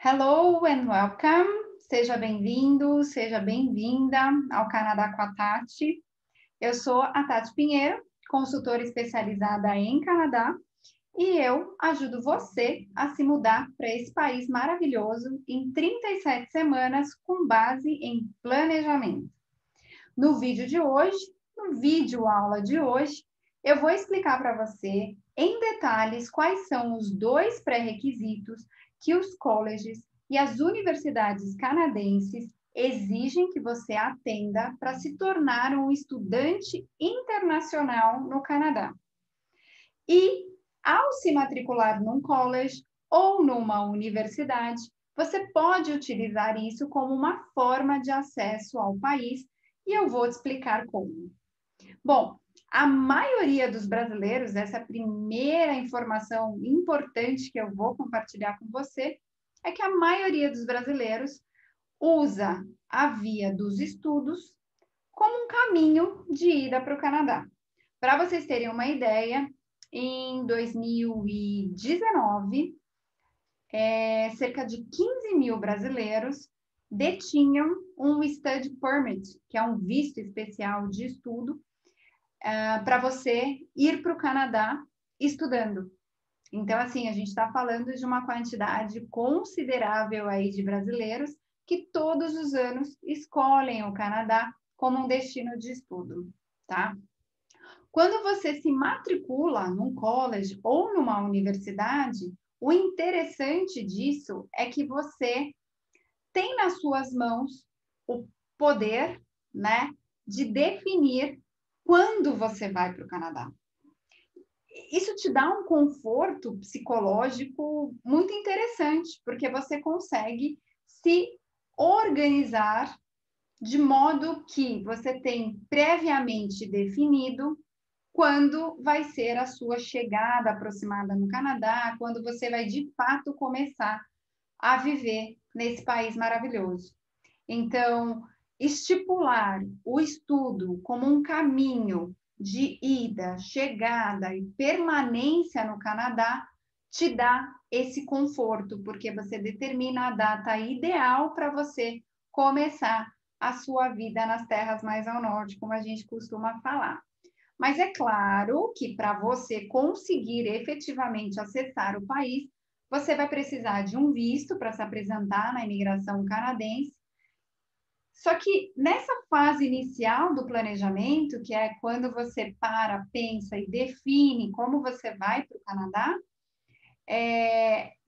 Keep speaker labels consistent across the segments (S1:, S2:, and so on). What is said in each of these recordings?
S1: Hello and welcome. Seja bem-vindo, seja bem-vinda ao Canadá com a Tati. Eu sou a Tati Pinheiro, consultora especializada em Canadá, e eu ajudo você a se mudar para esse país maravilhoso em 37 semanas com base em planejamento. No vídeo de hoje, no vídeo aula de hoje, eu vou explicar para você em detalhes quais são os dois pré-requisitos que os colleges e as universidades canadenses exigem que você atenda para se tornar um estudante internacional no Canadá. E, ao se matricular num college ou numa universidade, você pode utilizar isso como uma forma de acesso ao país e eu vou te explicar como. Bom, a maioria dos brasileiros, essa é a primeira informação importante que eu vou compartilhar com você, é que a maioria dos brasileiros usa a via dos estudos como um caminho de ida para o Canadá. Para vocês terem uma ideia, em 2019, cerca de 15 mil brasileiros detinham um study permit, que é um visto especial de estudo, para você ir para o Canadá estudando. Então, assim, a gente está falando de uma quantidade considerável aí de brasileiros que todos os anos escolhem o Canadá como um destino de estudo, tá? Quando você se matricula num college ou numa universidade, o interessante disso é que você tem nas suas mãos o poder, né, de definir quando você vai para o Canadá. Isso te dá um conforto psicológico muito interessante, porque você consegue se organizar de modo que você tem previamente definido quando vai ser a sua chegada aproximada no Canadá, quando você vai de fato começar a viver nesse país maravilhoso. Então, estipular o estudo como um caminho de ida, chegada e permanência no Canadá te dá esse conforto, porque você determina a data ideal para você começar a sua vida nas terras mais ao norte, como a gente costuma falar. Mas é claro que para você conseguir efetivamente acessar o país, você vai precisar de um visto para se apresentar na imigração canadense. Só que nessa fase inicial do planejamento, que é quando você para, pensa e define como você vai para o Canadá,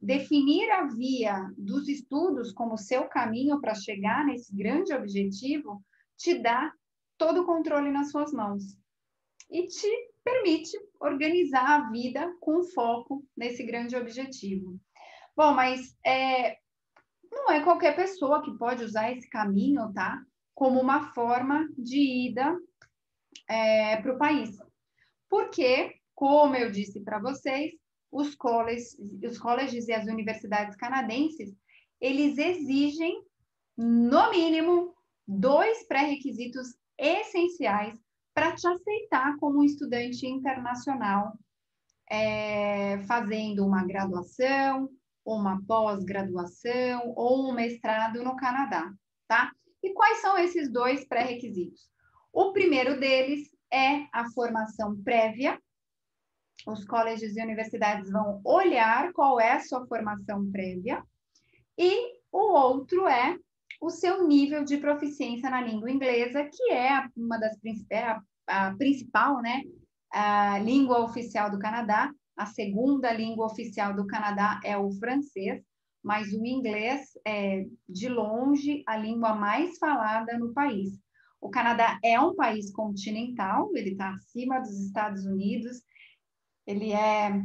S1: definir a via dos estudos como seu caminho para chegar nesse grande objetivo te dá todo o controle nas suas mãos e te permite organizar a vida com foco nesse grande objetivo. Bom, mas não é qualquer pessoa que pode usar esse caminho, tá? Como uma forma de ida para o país. Porque, como eu disse para vocês, os colleges e as universidades canadenses, eles exigem, no mínimo, dois pré-requisitos essenciais para te aceitar como um estudante internacional, fazendo uma graduação, uma pós-graduação ou um mestrado no Canadá, tá? E quais são esses dois pré-requisitos? O primeiro deles é a formação prévia. Os colleges e universidades vão olhar qual é a sua formação prévia. E o outro é o seu nível de proficiência na língua inglesa, que é uma das a principal, né, a língua oficial do Canadá. A segunda língua oficial do Canadá é o francês, mas o inglês é, de longe, a língua mais falada no país. O Canadá é um país continental, ele está acima dos Estados Unidos, ele é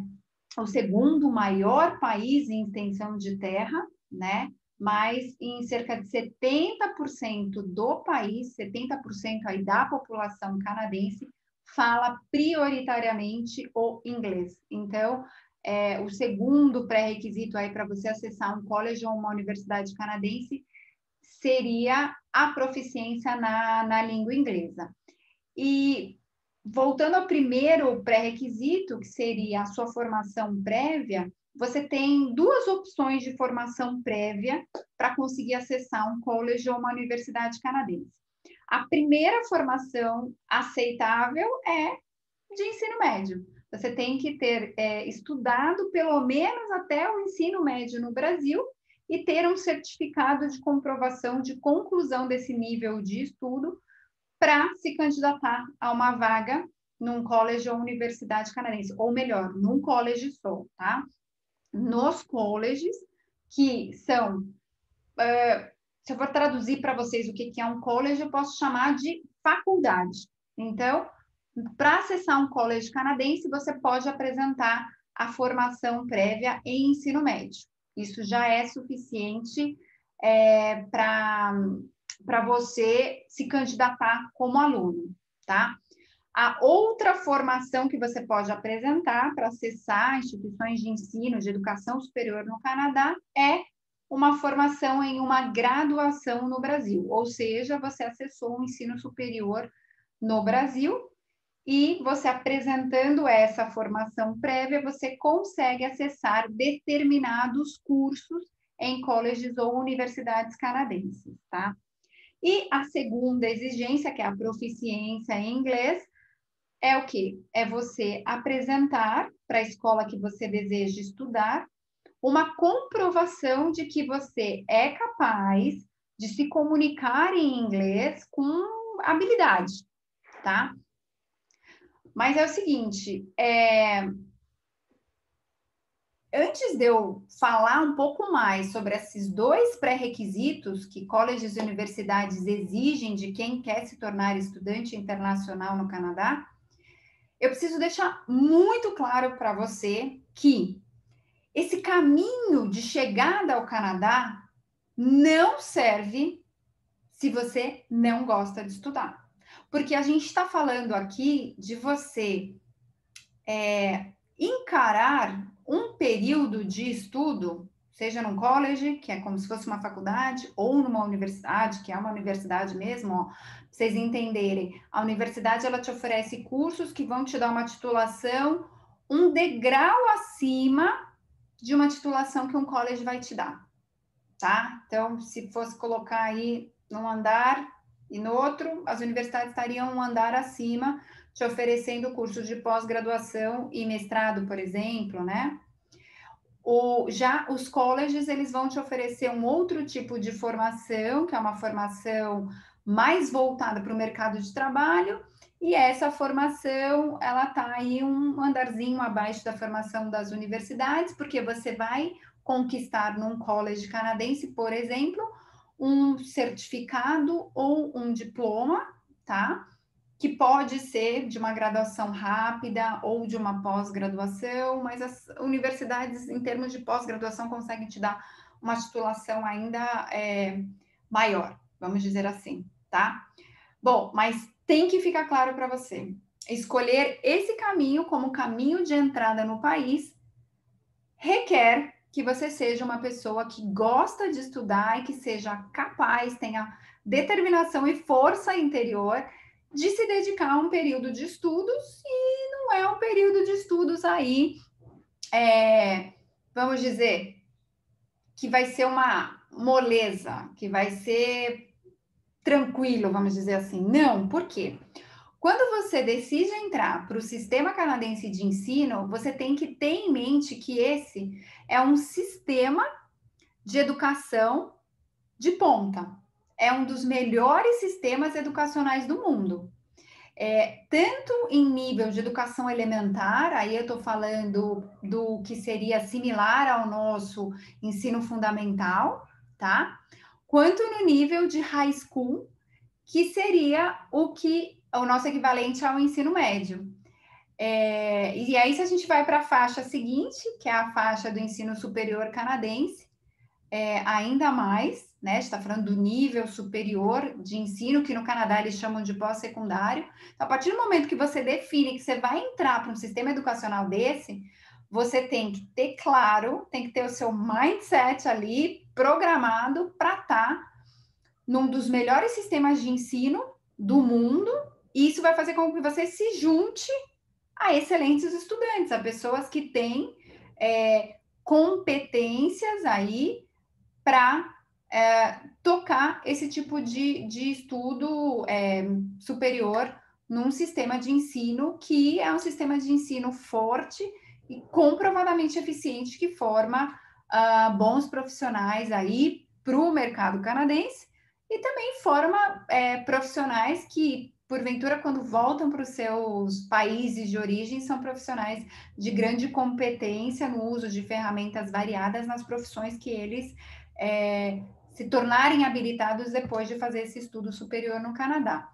S1: o segundo maior país em extensão de terra, né? Mas em cerca de 70% do país, 70% aí da população canadense, fala prioritariamente o inglês. Então, o segundo pré-requisito aí para você acessar um college ou uma universidade canadense seria a proficiência na língua inglesa. E voltando ao primeiro pré-requisito, que seria a sua formação prévia, você tem duas opções de formação prévia para conseguir acessar um college ou uma universidade canadense. A primeira formação aceitável é de ensino médio. Você tem que ter estudado pelo menos até o ensino médio no Brasil e ter um certificado de comprovação de conclusão desse nível de estudo para se candidatar a uma vaga num college ou universidade canadense, ou melhor, num college só, tá? Nos colleges, que são, se eu for traduzir para vocês o que é um college, eu posso chamar de faculdade. Então, para acessar um college canadense, você pode apresentar a formação prévia em ensino médio. Isso já é suficiente para você se candidatar como aluno, tá? A outra formação que você pode apresentar para acessar instituições de ensino, de educação superior no Canadá, é uma formação em uma graduação no Brasil, ou seja, você acessou um ensino superior no Brasil e você apresentando essa formação prévia, você consegue acessar determinados cursos em colleges ou universidades canadenses, tá? E a segunda exigência, que é a proficiência em inglês, é o quê? É você apresentar para a escola que você deseja estudar uma comprovação de que você é capaz de se comunicar em inglês com habilidade, tá? Mas é o seguinte, antes de eu falar um pouco mais sobre esses dois pré-requisitos que colleges e universidades exigem de quem quer se tornar estudante internacional no Canadá, eu preciso deixar muito claro para você que esse caminho de chegada ao Canadá não serve se você não gosta de estudar. Porque a gente está falando aqui de você encarar um período de estudo, seja num college, que é como se fosse uma faculdade, ou numa universidade, que é uma universidade mesmo, ó, pra vocês entenderem. A universidade, ela te oferece cursos que vão te dar uma titulação, um degrau acima de uma titulação que um college vai te dar, tá? Então, se fosse colocar aí num andar e no outro, as universidades estariam um andar acima, te oferecendo cursos de pós-graduação e mestrado, por exemplo, né? Já os colleges, eles vão te oferecer um outro tipo de formação, que é uma formação mais voltada para o mercado de trabalho, e essa formação, ela está aí um andarzinho abaixo da formação das universidades, porque você vai conquistar num college canadense, por exemplo, um certificado ou um diploma, tá? Que pode ser de uma graduação rápida ou de uma pós-graduação, mas as universidades, em termos de pós-graduação, conseguem te dar uma titulação ainda maior, vamos dizer assim, tá? Bom, mas tem que ficar claro para você, escolher esse caminho como caminho de entrada no país requer que você seja uma pessoa que gosta de estudar e que seja capaz, tenha determinação e força interior de se dedicar a um período de estudos, e não é um período de estudos aí, vamos dizer, que vai ser uma moleza, que vai ser tranquilo, vamos dizer assim. Não, por quê? Quando você decide entrar para o sistema canadense de ensino, você tem que ter em mente que esse é um sistema de educação de ponta. É um dos melhores sistemas educacionais do mundo. Tanto em nível de educação elementar, aí eu estou falando do que seria similar ao nosso ensino fundamental, tá? Quanto no nível de high school, que seria o nosso equivalente ao ensino médio. E aí, se a gente vai para a faixa seguinte, que é a faixa do ensino superior canadense, ainda mais, né? A gente está falando do nível superior de ensino, que no Canadá eles chamam de pós-secundário. Então, a partir do momento que você define que você vai entrar para um sistema educacional desse, você tem que ter claro, tem que ter o seu mindset ali programado para estar num dos melhores sistemas de ensino do mundo, isso vai fazer com que você se junte a excelentes estudantes, a pessoas que têm competências aí para tocar esse tipo de estudo superior num sistema de ensino que é um sistema de ensino forte e comprovadamente eficiente que forma bons profissionais aí para o mercado canadense e também forma profissionais que, porventura, quando voltam para os seus países de origem, são profissionais de grande competência no uso de ferramentas variadas nas profissões que eles se tornarem habilitados depois de fazer esse estudo superior no Canadá.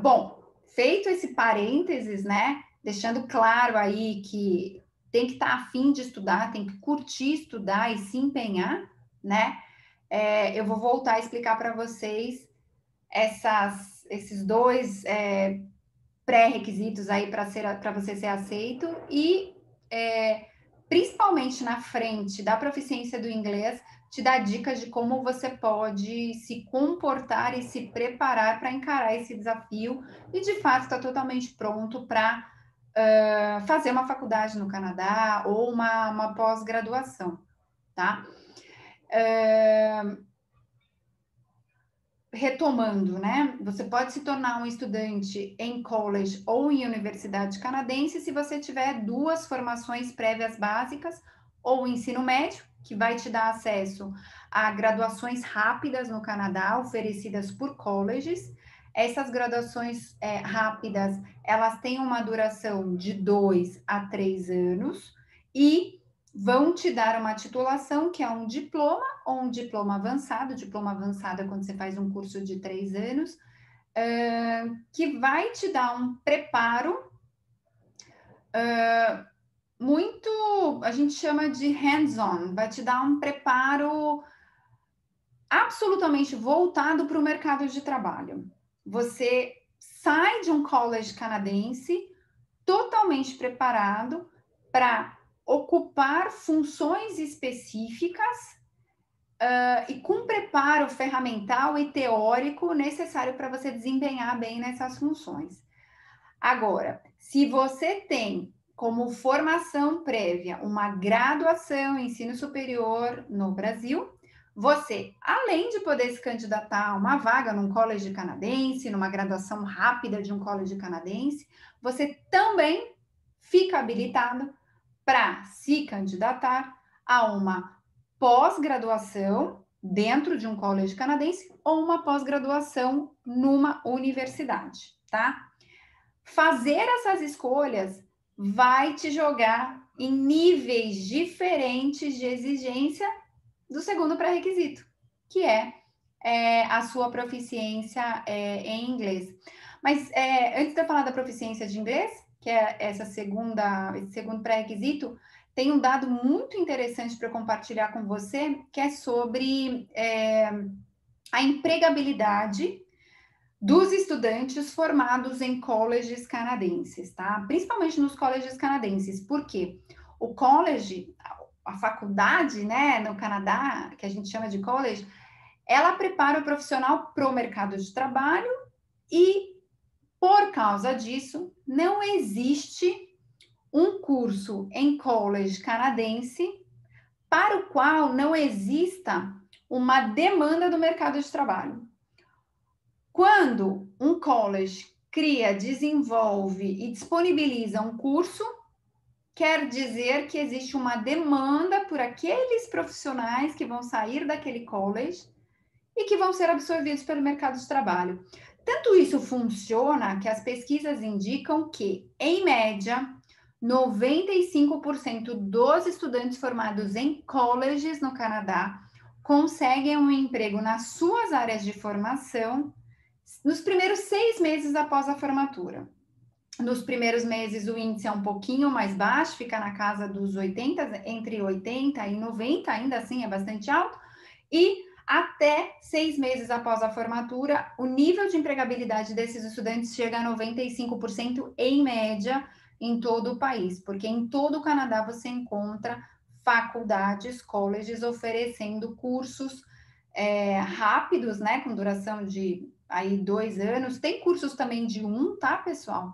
S1: Bom, feito esse parênteses, né? Deixando claro aí que tem que estar afim de estudar, tem que curtir estudar e se empenhar, né? Eu vou voltar a explicar para vocês esses dois pré-requisitos aí para você ser aceito e principalmente na frente da proficiência do inglês, te dá dicas de como você pode se comportar e se preparar para encarar esse desafio e, de fato, está totalmente pronto para fazer uma faculdade no Canadá ou uma pós-graduação, tá? Retomando, né? Você pode se tornar um estudante em college ou em universidade canadense se você tiver 2 formações prévias básicas ou ensino médio, que vai te dar acesso a graduações rápidas no Canadá, oferecidas por colleges. Essas graduações rápidas, elas têm uma duração de 2 a 3 anos e vão te dar uma titulação, que é um diploma ou um diploma avançado. Diploma avançado é quando você faz um curso de 3 anos, que vai te dar um preparo muito, a gente chama de hands-on, vai te dar um preparo absolutamente voltado para o mercado de trabalho. Você sai de um college canadense totalmente preparado para ocupar funções específicas e com preparo ferramental e teórico necessário para você desempenhar bem nessas funções. Agora, se você tem como formação prévia uma graduação em ensino superior no Brasil, você, além de poder se candidatar a uma vaga num college canadense, numa graduação rápida de um college canadense, você também fica habilitado para se candidatar a uma pós-graduação dentro de um college canadense ou uma pós-graduação numa universidade, tá? Fazer essas escolhas vai te jogar em níveis diferentes de exigência do segundo pré-requisito, que é a sua proficiência em inglês. Mas antes de eu falar da proficiência de inglês, que é esse segundo pré-requisito, tem um dado muito interessante para compartilhar com você, que é sobre a empregabilidade dos estudantes formados em colleges canadenses, tá? Principalmente nos colleges canadenses. Por quê? O college, a faculdade, né, no Canadá, que a gente chama de college, ela prepara o profissional para o mercado de trabalho e, por causa disso, não existe um curso em college canadense para o qual não exista uma demanda do mercado de trabalho. Quando um college cria, desenvolve e disponibiliza um curso, quer dizer que existe uma demanda por aqueles profissionais que vão sair daquele college e que vão ser absorvidos pelo mercado de trabalho. Tanto isso funciona que as pesquisas indicam que, em média, 95% dos estudantes formados em colleges no Canadá conseguem um emprego nas suas áreas de formação nos primeiros 6 meses após a formatura. Nos primeiros meses, o índice é um pouquinho mais baixo, fica na casa dos 80, entre 80 e 90, ainda assim é bastante alto, e até 6 meses após a formatura, o nível de empregabilidade desses estudantes chega a 95% em média em todo o país, porque em todo o Canadá você encontra faculdades, colleges oferecendo cursos rápidos, né, com duração de aí 2 anos. Tem cursos também de 1, tá, pessoal?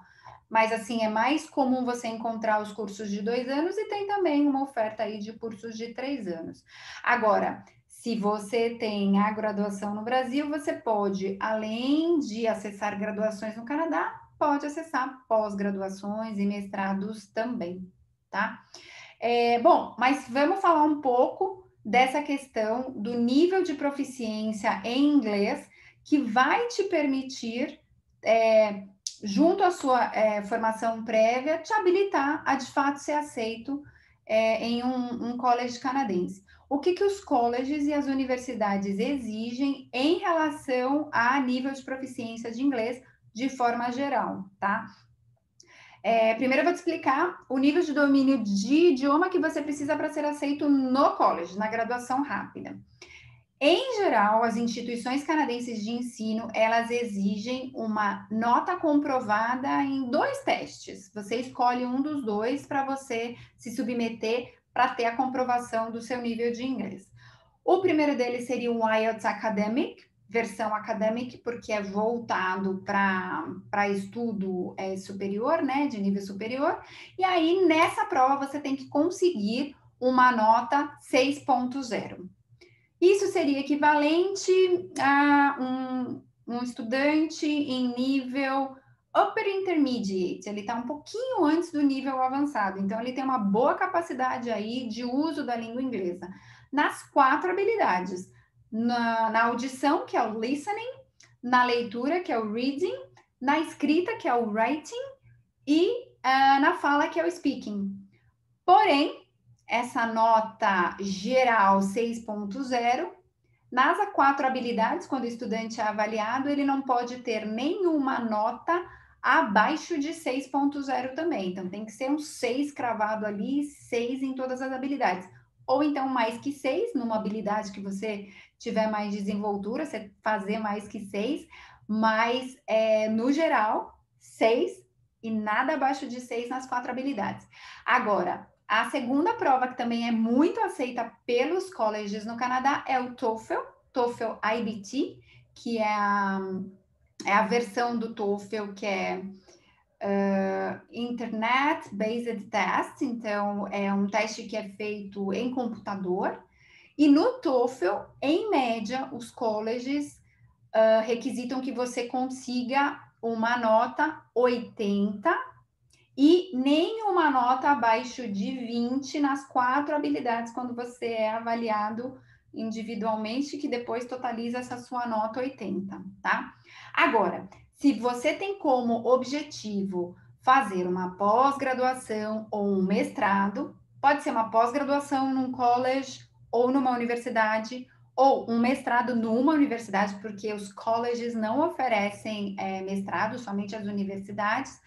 S1: Mas, assim, é mais comum você encontrar os cursos de 2 anos e tem também uma oferta aí de cursos de 3 anos. Agora, se você tem a graduação no Brasil, você pode, além de acessar graduações no Canadá, pode acessar pós-graduações e mestrados também, tá? Bom, mas vamos falar um pouco dessa questão do nível de proficiência em inglês que vai te permitir, junto à sua formação prévia, te habilitar a de fato ser aceito em um college canadense. O que os colleges e as universidades exigem em relação a nível de proficiência de inglês de forma geral, tá? Primeiro eu vou te explicar o nível de domínio de idioma que você precisa para ser aceito no college, na graduação rápida. Em geral, as instituições canadenses de ensino, elas exigem uma nota comprovada em 2 testes. Você escolhe um dos 2 para você se submeter para ter a comprovação do seu nível de inglês. O primeiro deles seria o IELTS Academic, versão academic, porque é voltado para estudo superior, né, de nível superior. E aí, nessa prova, você tem que conseguir uma nota 6.0. Isso seria equivalente a um estudante em nível upper intermediate, ele está um pouquinho antes do nível avançado, então ele tem uma boa capacidade aí de uso da língua inglesa. Nas 4 habilidades, na audição, que é o listening, na leitura, que é o reading, na escrita, que é o writing, e na fala, que é o speaking. Porém, essa nota geral 6.0, nas 4 habilidades, quando o estudante é avaliado, ele não pode ter nenhuma nota abaixo de 6.0 também. Então, tem que ser um 6 cravado ali, 6 em todas as habilidades. Ou então, mais que 6, numa habilidade que você tiver mais desenvoltura, você fazer mais que 6. Mas, no geral, 6 e nada abaixo de 6 nas 4 habilidades. Agora, a segunda prova, que também é muito aceita pelos colleges no Canadá, é o TOEFL IBT, que é a versão do TOEFL que é Internet Based Test, então é um teste que é feito em computador. E no TOEFL, em média, os colleges requisitam que você consiga uma nota 80 e nenhuma nota abaixo de 20 nas 4 habilidades quando você é avaliado individualmente, que depois totaliza essa sua nota 80, tá? Agora, se você tem como objetivo fazer uma pós-graduação ou um mestrado, pode ser uma pós-graduação num college ou numa universidade, ou um mestrado numa universidade, porque os colleges não oferecem mestrado, somente as universidades.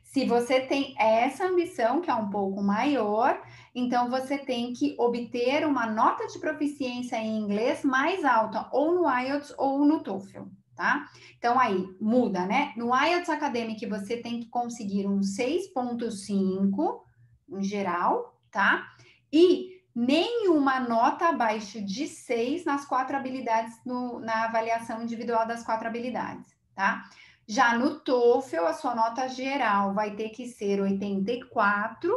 S1: Se você tem essa ambição, que é um pouco maior, então você tem que obter uma nota de proficiência em inglês mais alta, ou no IELTS ou no TOEFL, tá? Então aí muda, né? No IELTS Academic você tem que conseguir um 6.5 em geral, tá? E nenhuma nota abaixo de 6 nas 4 habilidades, na avaliação individual das 4 habilidades, tá? Já no TOEFL, a sua nota geral vai ter que ser 84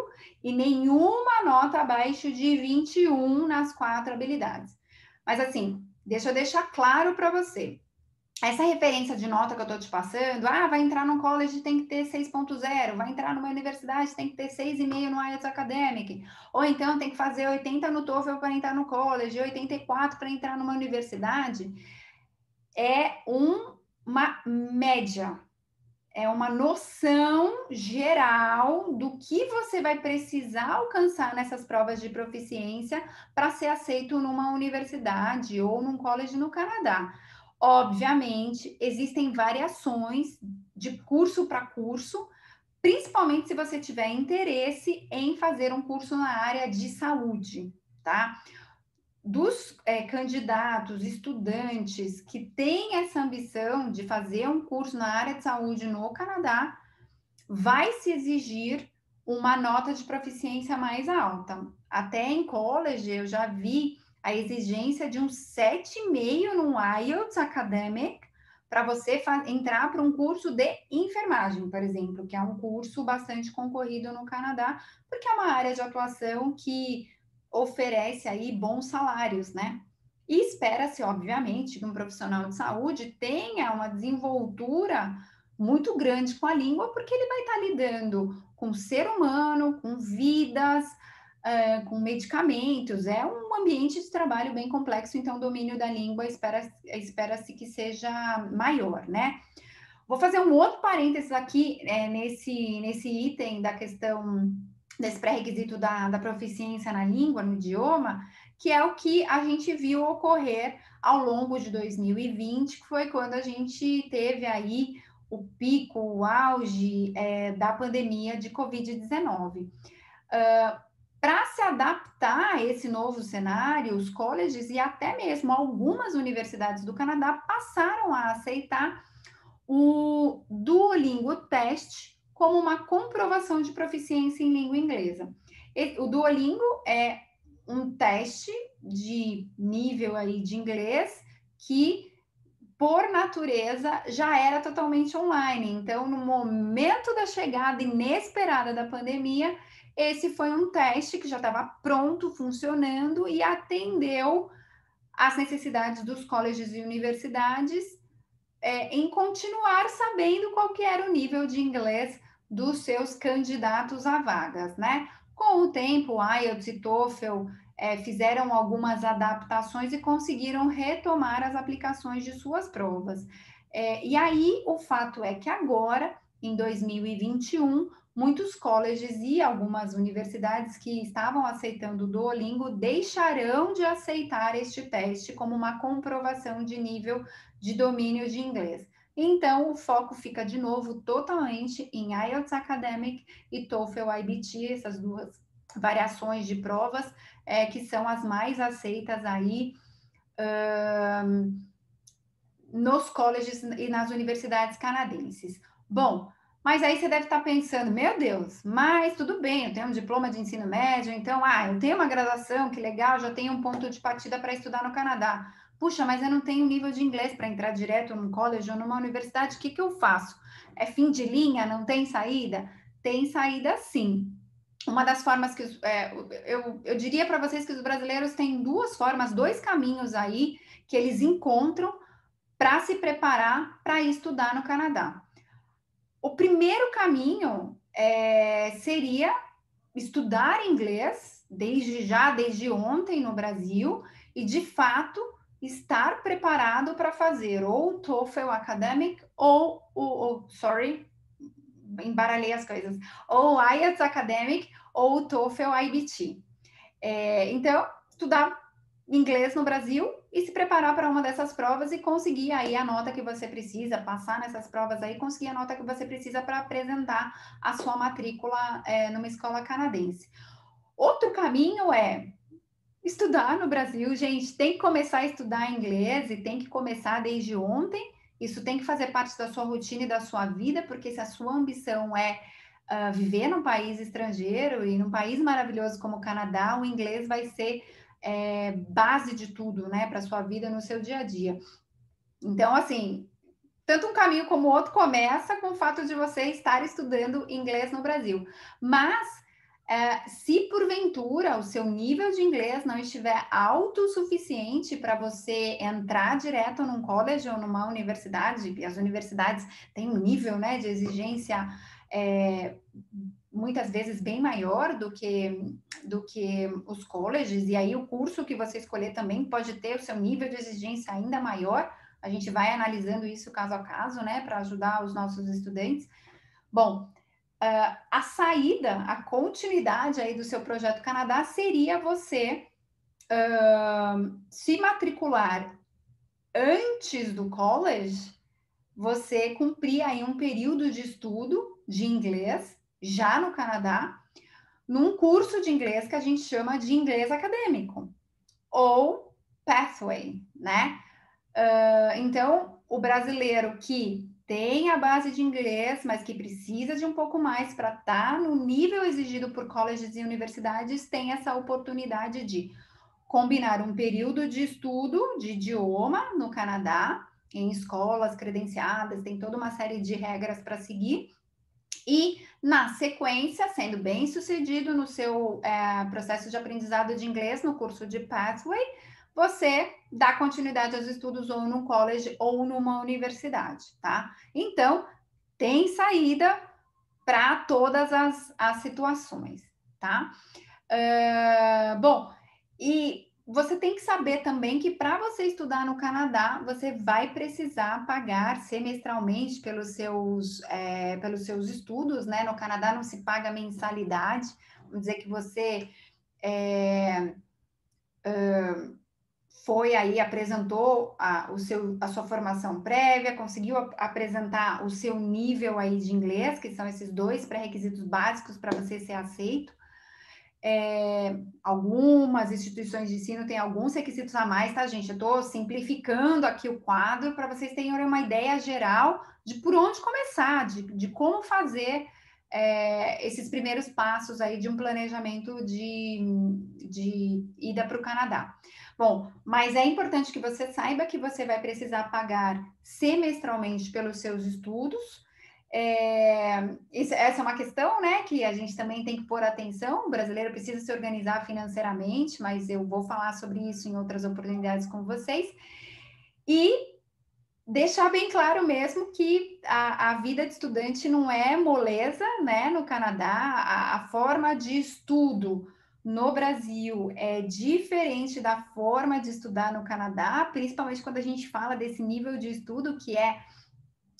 S1: e nenhuma nota abaixo de 21 nas 4 habilidades. Mas assim, deixa eu deixar claro para você. Essa referência de nota que eu estou te passando, vai entrar no college tem que ter 6.0, vai entrar numa universidade tem que ter 6,5 no IELTS Academic, ou então tem que fazer 80 no TOEFL para entrar no college, 84 para entrar numa universidade, é uma média, é uma noção geral do que você vai precisar alcançar nessas provas de proficiência para ser aceito numa universidade ou num college no Canadá. Obviamente, existem variações de curso para curso, principalmente se você tiver interesse em fazer um curso na área de saúde, tá? Dos candidatos, estudantes que têm essa ambição de fazer um curso na área de saúde no Canadá, vai se exigir uma nota de proficiência mais alta. Até em college, eu já vi a exigência de um 7,5 no IELTS Academic para você entrar para um curso de enfermagem, por exemplo, que é um curso bastante concorrido no Canadá, porque é uma área de atuação que oferece aí bons salários, né? E espera-se, obviamente, que um profissional de saúde tenha uma desenvoltura muito grande com a língua, porque ele vai estar lidando com o ser humano, com vidas, com medicamentos. É um ambiente de trabalho bem complexo, então o domínio da língua espera-se que seja maior, né? Vou fazer um outro parênteses aqui nesse item da questão desse pré-requisito da proficiência na língua, no idioma, que é o que a gente viu ocorrer ao longo de 2020, que foi quando a gente teve aí o pico, o auge da pandemia de Covid-19. Para se adaptar a esse novo cenário, os colleges e até mesmo algumas universidades do Canadá passaram a aceitar o Duolingo Test como uma comprovação de proficiência em língua inglesa. O Duolingo é um teste de nível aí de inglês que, por natureza, já era totalmente online. Então, no momento da chegada inesperada da pandemia, esse foi um teste que já estava pronto, funcionando e atendeu às necessidades dos colleges e universidades em continuar sabendo qual que era o nível de inglês dos seus candidatos a vagas, né? Com o tempo, o IELTS e TOEFL fizeram algumas adaptações e conseguiram retomar as aplicações de suas provas. E aí, o fato é que agora, em 2021, muitos colleges e algumas universidades que estavam aceitando o Duolingo deixarão de aceitar este teste como uma comprovação de nível de domínio de inglês. Então, o foco fica de novo totalmente em IELTS Academic e TOEFL IBT, essas duas variações de provas que são as mais aceitas aí nos colleges e nas universidades canadenses. Bom, mas aí você deve estar pensando, meu Deus, mas tudo bem, eu tenho um diploma de ensino médio, então, eu tenho uma graduação, que legal, já tenho um ponto de partida para estudar no Canadá. Puxa, mas eu não tenho nível de inglês para entrar direto num college ou numa universidade, o que eu faço? É fim de linha? Não tem saída? Tem saída sim. Uma das formas que eu diria para vocês que os brasileiros têm duas formas, dois caminhos aí que eles encontram para se preparar para estudar no Canadá. O primeiro caminho seria estudar inglês desde ontem no Brasil e, de fato, estar preparado para fazer ou o TOEFL Academic embaralhei as coisas, ou o IELTS Academic ou o TOEFL IBT. Então, estudar inglês no Brasil e se preparar para uma dessas provas e conseguir aí a nota que você precisa, passar nessas provas aí, conseguir a nota que você precisa para apresentar a sua matrícula numa escola canadense. Outro caminho é estudar no Brasil, gente, tem que começar a estudar inglês e tem que começar desde ontem. Isso tem que fazer parte da sua rotina e da sua vida, porque se a sua ambição é viver num país estrangeiro e num país maravilhoso como o Canadá, o inglês vai ser base de tudo, né, para sua vida no seu dia a dia. Então, assim, tanto um caminho como o outro começa com o fato de você estar estudando inglês no Brasil. Mas, se porventura o seu nível de inglês não estiver alto o suficiente para você entrar direto num college ou numa universidade, e as universidades têm um nível, né, de exigência muitas vezes bem maior do que os colleges, e aí o curso que você escolher também pode ter o seu nível de exigência ainda maior. A gente vai analisando isso caso a caso, né, para ajudar os nossos estudantes. Bom, a saída, a continuidade aí do seu projeto Canadá seria você se matricular antes do college, você cumprir aí um período de estudo de inglês já no Canadá, num curso de inglês que a gente chama de inglês acadêmico, ou Pathway, né? Então, o brasileiro que tem a base de inglês, mas que precisa de um pouco mais para estar no nível exigido por colleges e universidades, tem essa oportunidade de combinar um período de estudo de idioma no Canadá, em escolas credenciadas, tem toda uma série de regras para seguir. E, na sequência, sendo bem sucedido no seu processo de aprendizado de inglês no curso de Pathway, você dá continuidade aos estudos ou num college ou numa universidade, tá? Então, tem saída para todas as situações, tá? Bom, e você tem que saber também que para você estudar no Canadá, você vai precisar pagar semestralmente pelos seus estudos, né? No Canadá não se paga mensalidade, vamos dizer que você foi aí, apresentou a sua formação prévia, conseguiu apresentar o seu nível aí de inglês, que são esses 2 pré-requisitos básicos para você ser aceito. Algumas instituições de ensino têm alguns requisitos a mais, tá, gente? Eu estou simplificando aqui o quadro para vocês terem uma ideia geral de por onde começar, de como fazer esses primeiros passos aí de um planejamento de ida para o Canadá. Bom, mas é importante que você saiba que você vai precisar pagar semestralmente pelos seus estudos. Essa é uma questão, né, que a gente também tem que pôr atenção. O brasileiro precisa se organizar financeiramente, mas eu vou falar sobre isso em outras oportunidades com vocês. E deixar bem claro mesmo que a vida de estudante não é moleza, né, no Canadá. A forma de estudo no Brasil é diferente da forma de estudar no Canadá, principalmente quando a gente fala desse nível de estudo, que é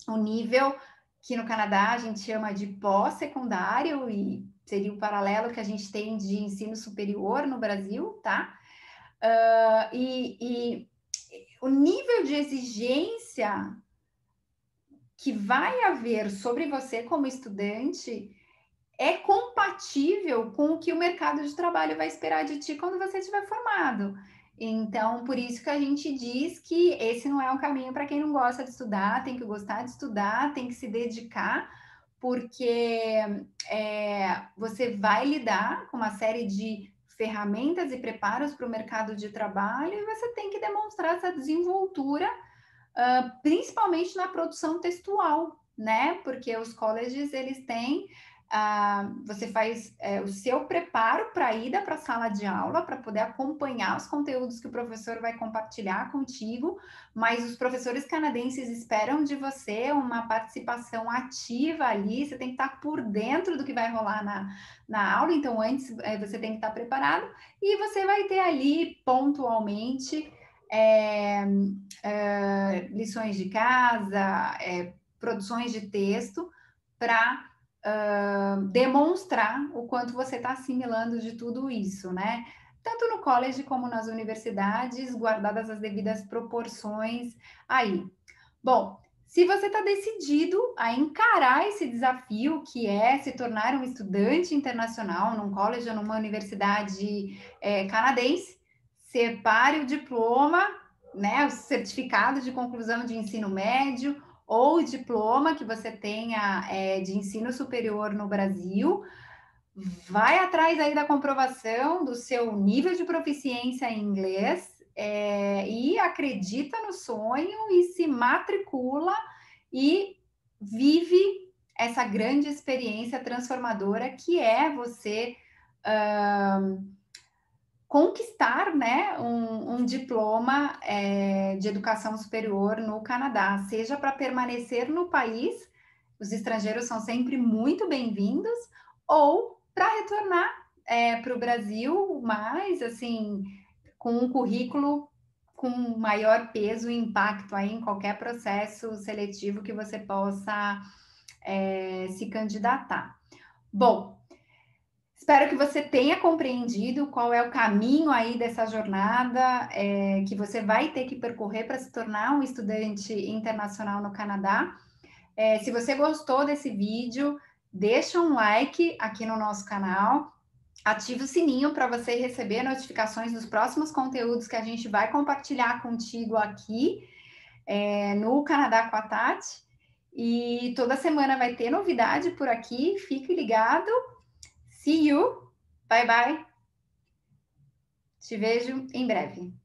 S1: o nível que no Canadá a gente chama de pós-secundário, e seria o paralelo que a gente tem de ensino superior no Brasil, tá? E o nível de exigência que vai haver sobre você como estudante é compatível com o que o mercado de trabalho vai esperar de ti quando você estiver formado. Então, por isso que a gente diz que esse não é um caminho para quem não gosta de estudar, tem que gostar de estudar, tem que se dedicar, porque você vai lidar com uma série de ferramentas e preparos para o mercado de trabalho e você tem que demonstrar essa desenvoltura, principalmente na produção textual, né? Porque os colleges, eles têm você faz o seu preparo para a ida para a sala de aula, para poder acompanhar os conteúdos que o professor vai compartilhar contigo, mas os professores canadenses esperam de você uma participação ativa ali, você tem que estar por dentro do que vai rolar na aula, então antes você tem que estar preparado, e você vai ter ali pontualmente lições de casa, produções de texto, para demonstrar o quanto você está assimilando de tudo isso, né? Tanto no college como nas universidades, guardadas as devidas proporções aí. Bom, se você está decidido a encarar esse desafio, que é se tornar um estudante internacional num college ou numa universidade canadense, separe o diploma, né, o certificado de conclusão de ensino médio ou o diploma que você tenha de ensino superior no Brasil, vai atrás aí da comprovação do seu nível de proficiência em inglês e acredita no sonho e se matricula e vive essa grande experiência transformadora que é você conquistar, né, um diploma de educação superior no Canadá, seja para permanecer no país, os estrangeiros são sempre muito bem-vindos, ou para retornar para o Brasil, mas assim, com um currículo com maior peso e impacto aí em qualquer processo seletivo que você possa se candidatar. Bom, espero que você tenha compreendido qual é o caminho aí dessa jornada que você vai ter que percorrer para se tornar um estudante internacional no Canadá. Se você gostou desse vídeo, deixa um like aqui no nosso canal, ative o sininho para você receber notificações dos próximos conteúdos que a gente vai compartilhar contigo aqui no Canadá com a Tati. E toda semana vai ter novidade por aqui, fique ligado. See you, bye bye, te vejo em breve.